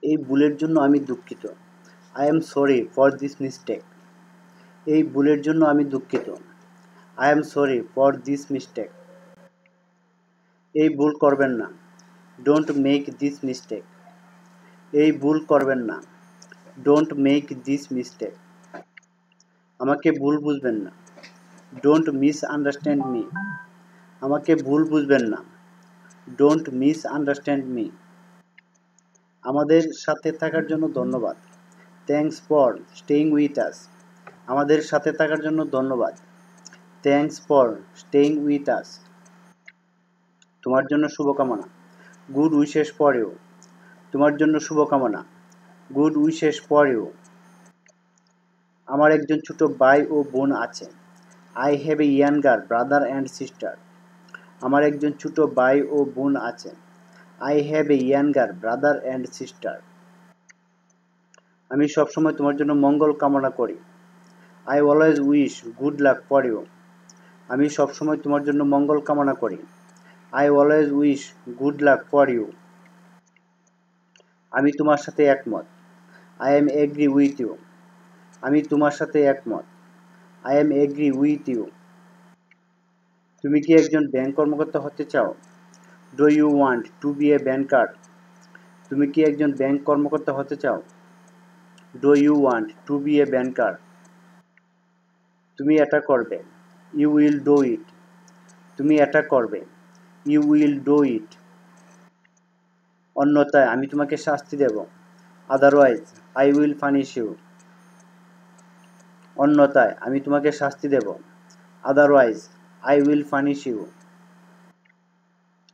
এই ভুলের জন্য আমি দুঃখিত। I am sorry for this mistake. এই ভুলের জন্য আমি দুঃখিত। I am sorry for this mistake. এই ভুল করবেন না। Don't make this mistake. এই ভুল করবেন না। Don't make this mistake. আমাকে ভুল বুঝবেন না। Don't misunderstand me. আমাকে ভুল বুঝবেন না। Don't misunderstand me. আমাদের সাথে থাকার জন্য ধন্যবাদ। Thanks for staying with us. আমাদের সাথে থাকার জন্য ধন্যবাদ। Thanks for staying with us. তোমার জন্য শুভকামনা। Good wishes for you. তোমার জন্য শুভকামনা। Good wishes for you. আমার একজন ছোট ভাই ও বোন আছে। I have a younger brother and sister. আমার একজন ছোট ভাই ও বোন আছে। I have a younger brother and sister. আমি সবসময় তোমার জন্য মঙ্গল কামনা করি। I always wish good luck for you. আমি সবসময় তোমার জন্য মঙ্গল কামনা করি। I always wish good luck for you. আমি তোমার সাথে একমত। I am agree with you. আমি তোমার সাথে একমত। I am agree with you. তুমি কি একজন ব্যাংক কর্মকর্তা হতে চাও? Do you want to be a banker? তুমি কি একজন ব্যাংক কর্মকর্তা হতে চাও? Do you want to be a banker? তুমি এটা করবে। You will do it. তুমি এটা করবে। You will do it. অন্যথায় আমি তোমাকে শাস্তি দেব। Otherwise I will punish you. অন্যথায় আমি তোমাকে শাস্তি দেব। Otherwise I will punish you.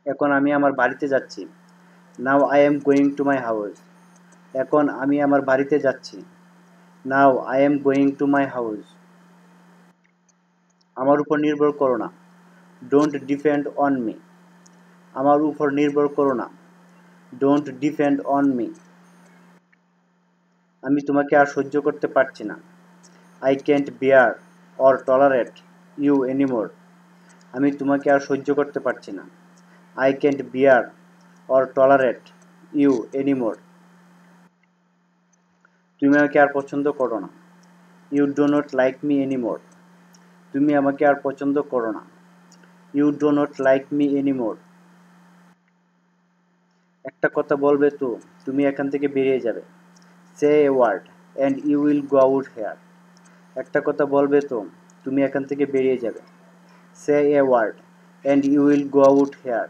এখন আমি আমার বাড়িতে যাচ্ছি। Now I am going to my house. এখন আমি আমার বাড়িতে যাচ্ছি। Now I am going to my house. আমার উপর নির্ভর করো না। Don't depend on me. আমার উপর নির্ভর করো না। Don't depend on me. আমি তোমাকে আর সহ্য করতে পারছি না। I can't bear or tolerate you anymore. আমি তোমাকে আর সহ্য করতে পারছি না। I can't bear or tolerate you anymore. তুমি আমাকে আর পছন্দ করো না। You do not like me anymore. তুমি আমাকে আর পছন্দ করো না। You do not like me anymore. একটা কথা বলবে তো তুমি এখান থেকে বেরিয়ে যাবে। Say a word and you will go out here. একটা কথা বলবে তো তুমি এখান থেকে বেরিয়ে যাবে। Say a word and you will go out hair.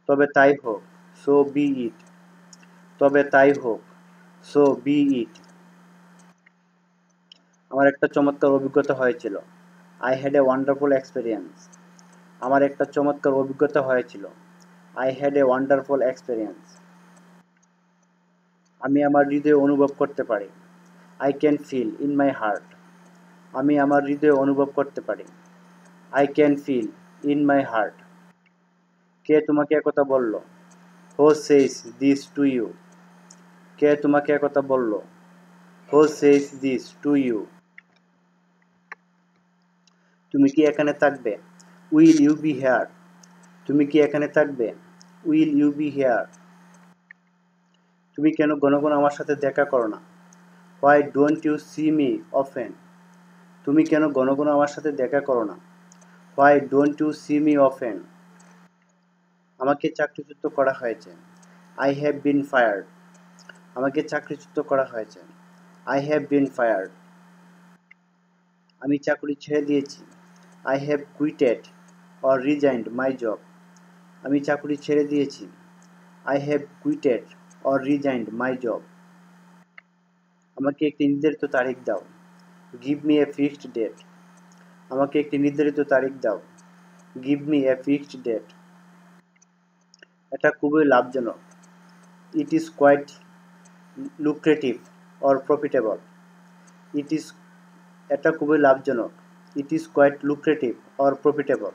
তবে তাই হোক। So be it. তবে তাই হোক। So be it. আমার একটা চমৎকার অভিজ্ঞতা হয়েছিল। I had a wonderful experience. আমার একটা চমৎকার অভিজ্ঞতা হয়েছিল। I had a wonderful experience. আমি আমার হৃদয়ে অনুভব করতে পারি। I can feel in my heart. আমি আমার হৃদয়ে অনুভব করতে পারি। I can feel in my heart. কে তোমাকে একথা বলল? Who says this to you? কে তোমাকে একথা বলল? Who says this to you? তুমি কি এখানে থাকবে? Will you be here? তুমি কি এখানে থাকবে? Will you be here? তুমি কেন ঘন ঘন আমার সাথে দেখা করো না? Why don't you see me often? তুমি কেন ঘন ঘন আমার সাথে দেখা করো না? Why don't you see me often? আমাকে চাকরিচ্যুত করা হয়েছে। I have been fired. আমাকে চাকরিচ্যুত করা হয়েছে। I have been fired. আমি চাকরি ছেড়ে দিয়েছি। I have quitted or resigned my job. আমি চাকরি ছেড়ে দিয়েছি। I have quitted or resigned my job. আমাকে একটি নির্ধারিত তারিখ দাও। Give me a fixed date. আমাকে একটি নির্ধারিত তারিখ দাও। Give me a fixed date. এটা খুবই লাভজনক। It is quite lucrative or profitable. It is এটা খুবই লাভজনক। It is quite lucrative or profitable.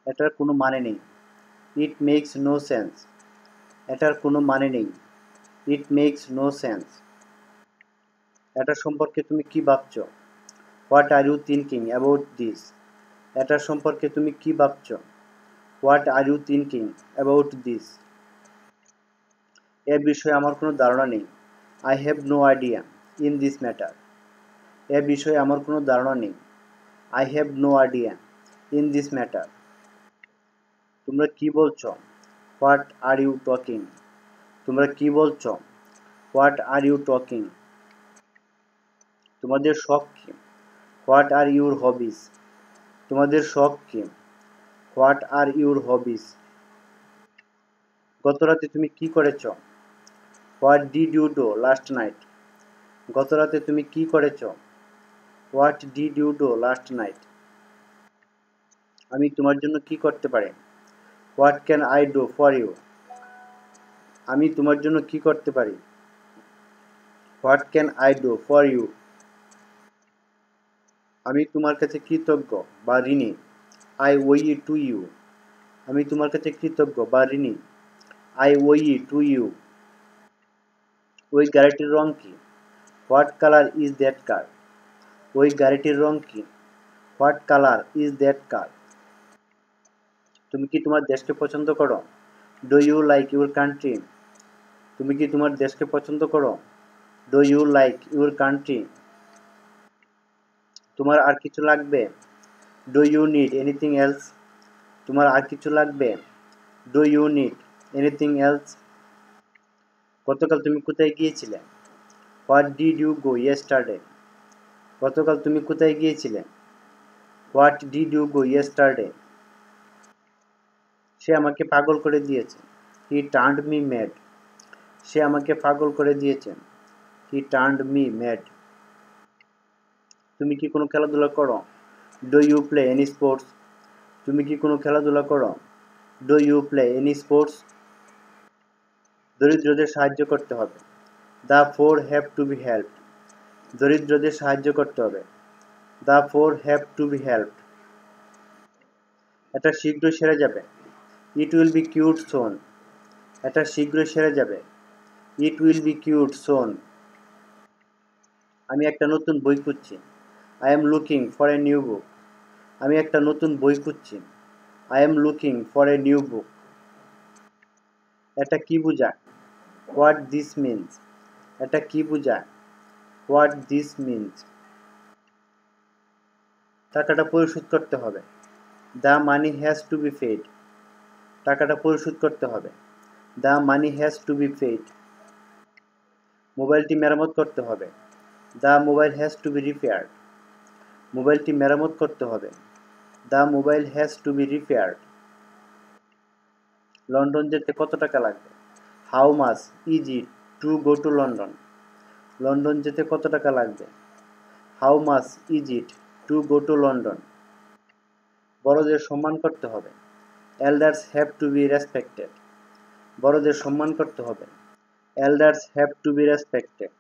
এটার কোনো মানে নেই। It makes no sense. এটার কোনো মানে নেই। It makes no sense. এটা সম্পর্কে তুমি কি ভাবছো? What are you thinking about this? এটার সম্পর্কে তুমি কি ভাবছো? What are you thinking about this? এ বিষয়ে আমার কোনো ধারণা নেই। I have no idea in this matter. এ বিষয়ে আমার কোনো ধারণা নেই। I have no idea in this matter. তোমরা কি বলছো? What are you talking? তোমরা কি বলছো? What are you talking? তোমাদের শখ কি? What are your hobbies? তোমাদের শখ কি? What are your hobbies? গত রাতে তুমি কি করেছ? What did you do last night? গত রাতে তুমি কি করেছ? What did you do last night? আমি তোমার জন্য কি করতে পারি? What can I do for you? আমি তোমার জন্য কি করতে পারি? What can I do for you? আমি তোমার কাছে কৃতজ্ঞ বা ঋণী। I owe it to you. আমি তোমার কাছে কৃতজ্ঞ বা ঋণী। I owe it to you. ওই গাড়িটির রং কি? What colour is that car? ওই গাড়িটির রং কি? What colour is that car? তুমি কি তোমার দেশকে পছন্দ করো? Do you like your country? তুমি কি তোমার দেশকে পছন্দ করো? Do you like your country? তোমার আর কিছু লাগবে? Do you need anything else? তোমার আর কিছু লাগবে? Do you need anything else? গতকাল তুমি কোথায় গিয়েছিলে? What did you go yesterday? গতকাল তুমি কোথায় গিয়েছিলে? What did you go yesterday? সে আমাকে পাগল করে দিয়েছে। He turned me mad. সে আমাকে পাগল করে দিয়েছে। He turned me mad. তুমি কি কোনো খেলাধুলা করো? Do you play any sports? তুমি কি কোনো খেলাধুলা করো? Do you play any sports? দরিদ্রদের সাহায্য করতে হবে। The poor have to be helped. দরিদ্রদের সাহায্য করতে হবে। The poor have to be helped. এটা শীঘ্রই সেরে যাবে। It will be cured soon. এটা শীঘ্রই সেরে যাবে। It will be cured soon. আমি একটা নতুন বই খুঁজছি। I am looking for a new book. আমি একটা নতুন বই খুঁজছি। I am looking for a new book. এটা কি বোঝায়? What this means. এটা কি বোঝায়? What this means. টাকাটা পরিশোধ করতে হবে। The money has to be paid. টাকাটা পরিশোধ করতে হবে। The money has to be paid. মোবাইলটি মেরামত করতে হবে। The mobile has to be repaired. মোবাইলটি মেরামত করতে হবে। The mobile has to be repaired. London যেতে কত টাকা লাগবে? How much is it to go to London? London যেতে কত টাকা লাগবে? How much is it to go to London? বড়দের সম্মান করতে হবে। Elders have to be respected. বড়দের সম্মান করতে হবে। Elders have to be respected.